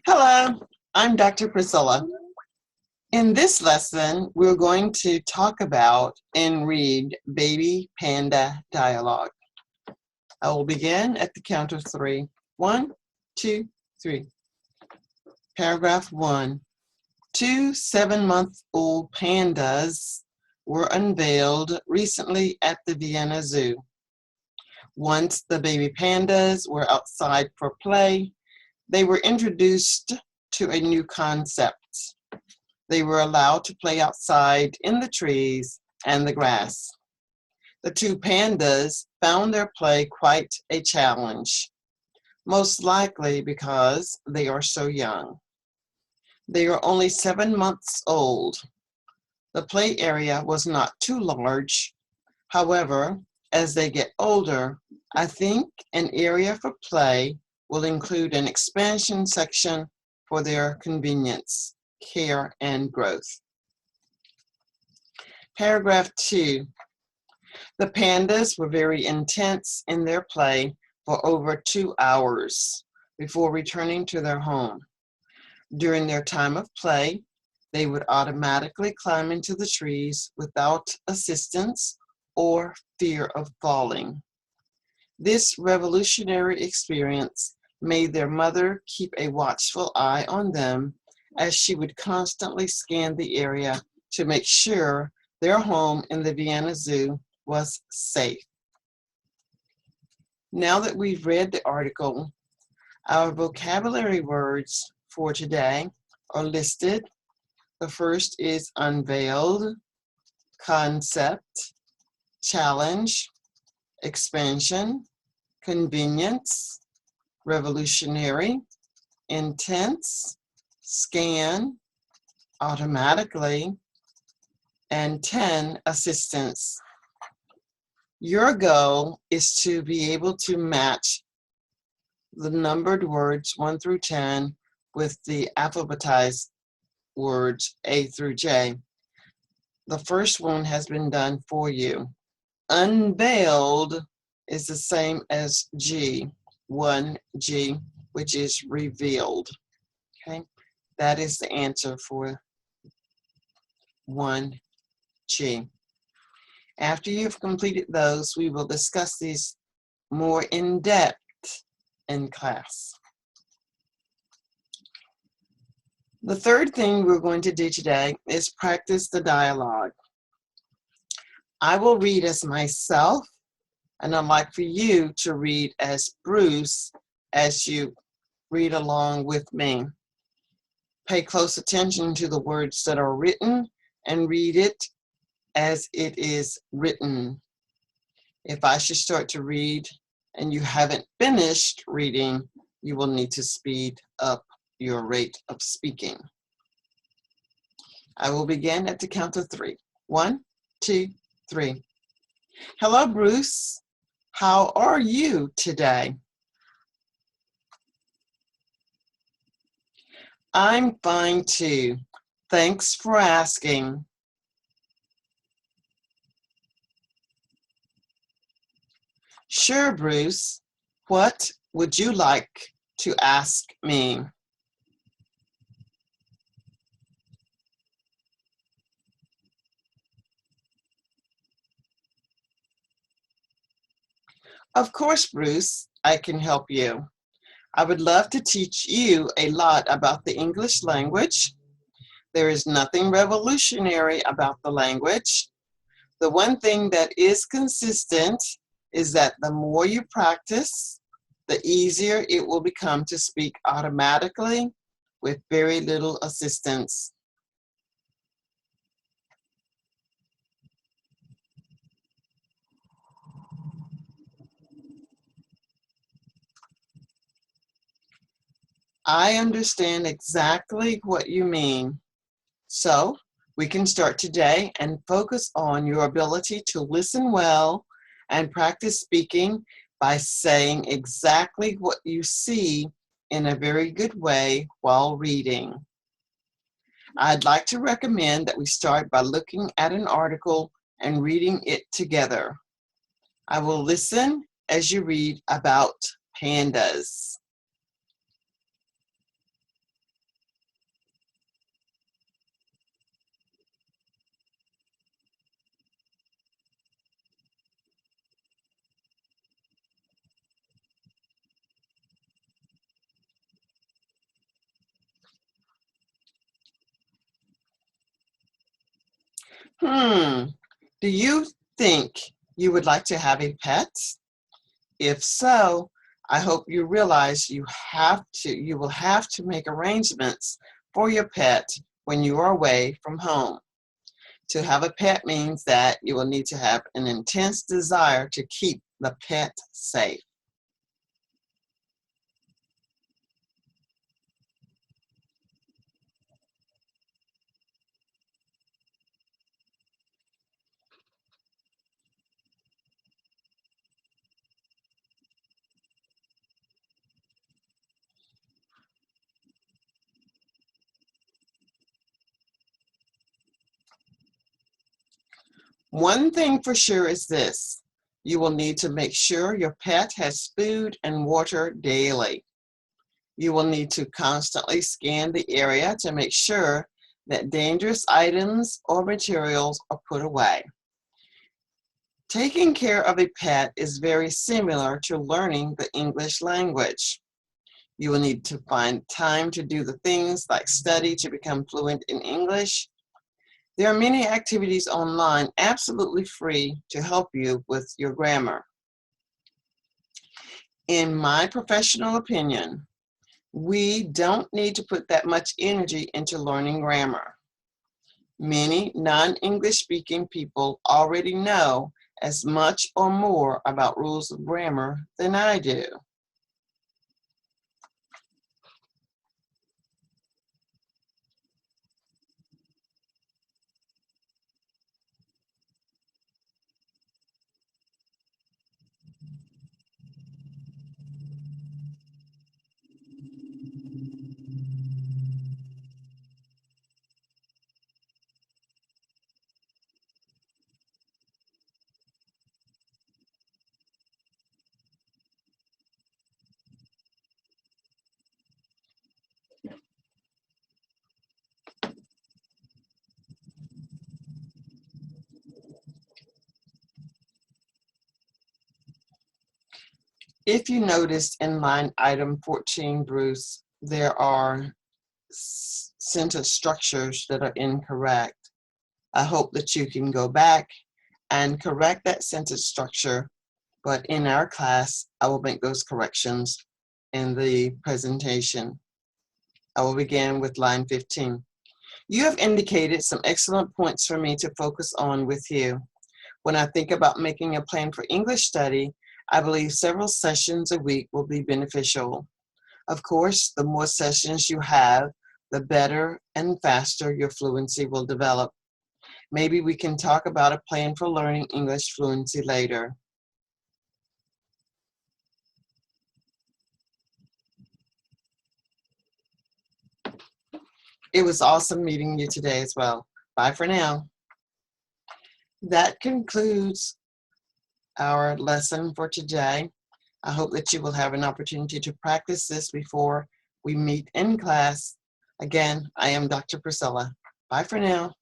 Hello, I'm Dr. Priscilla. In this lesson, we're going to talk about and read baby panda dialogue. I will begin at the count of three. 1, 2, 3. Paragraph 1. 2 7-month-old pandas were unveiled recently at the Vienna Zoo. Once the baby pandas were outside for play, they were introduced to a new concept. They were allowed to play outside in the trees and the grass. The two pandas found their play quite a challenge, most likely because they are so young. They are only 7 months old. The play area was not too large. However, as they get older, I think an area for play will include an expansion section for their convenience, care, and growth. Paragraph 2. The pandas were very intense in their play for over 2 hours before returning to their home. During their time of play, they would automatically climb into the trees without assistance or fear of falling. This revolutionary experience made their mother keep a watchful eye on them, as she would constantly scan the area to make sure their home in the Vienna Zoo was safe. Now that we've read the article, our vocabulary words for today are listed. The first is unveiled, concept, challenge, expansion, convenience, revolutionary, intense, scan, automatically, and 10, assistance. Your goal is to be able to match the numbered words 1 through 10 with the alphabetized words A through J. The first one has been done for you. Unveiled is the same as G, 1G, which is revealed. Okay, that is the answer for 1G. After you've completed those, we will discuss these more in depth in class. The third thing we're going to do today is practice the dialogue. I will read as myself, and I'd like for you to read as Bruce as you read along with me. Pay close attention to the words that are written and read it as it is written. If I should start to read and you haven't finished reading, you will need to speed up your rate of speaking. I will begin at the count of 3. 1, 2, 3. Hello, Bruce. How are you today? I'm fine too. Thanks for asking. Sure, Bruce. What would you like to ask me? Of course, Bruce, I can help you. I would love to teach you a lot about the English language. There is nothing revolutionary about the language. The one thing that is consistent is that the more you practice, the easier it will become to speak automatically with very little assistance. I understand exactly what you mean. So we can start today and focus on your ability to listen well and practice speaking by saying exactly what you see in a very good way while reading. I'd like to recommend that we start by looking at an article and reading it together. I will listen as you read about pandas. Do you think you would like to have a pet? If so, I hope you realize you will have to make arrangements for your pet when you are away from home. To have a pet means that you will need to have an intense desire to keep the pet safe. One thing for sure is this: you will need to make sure your pet has food and water daily. You will need to constantly scan the area to make sure that dangerous items or materials are put away. Taking care of a pet is very similar to learning the English language. You will need to find time to do the things like study to become fluent in English. There are many activities online absolutely free to help you with your grammar. In my professional opinion, we don't need to put that much energy into learning grammar. Many non-English speaking people already know as much or more about rules of grammar than I do. If you noticed in line item 14, Bruce, there are sentence structures that are incorrect. I hope that you can go back and correct that sentence structure, but in our class, I will make those corrections in the presentation. I will begin with line 15. You have indicated some excellent points for me to focus on with you. When I think about making a plan for English study, I believe several sessions a week will be beneficial. Of course, the more sessions you have, the better and faster your fluency will develop. Maybe we can talk about a plan for learning English fluency later. It was awesome meeting you today as well. Bye for now. That concludes our lesson for today. I hope that you will have an opportunity to practice this before we meet in class. Again, I am Dr. Priscilla. Bye for now.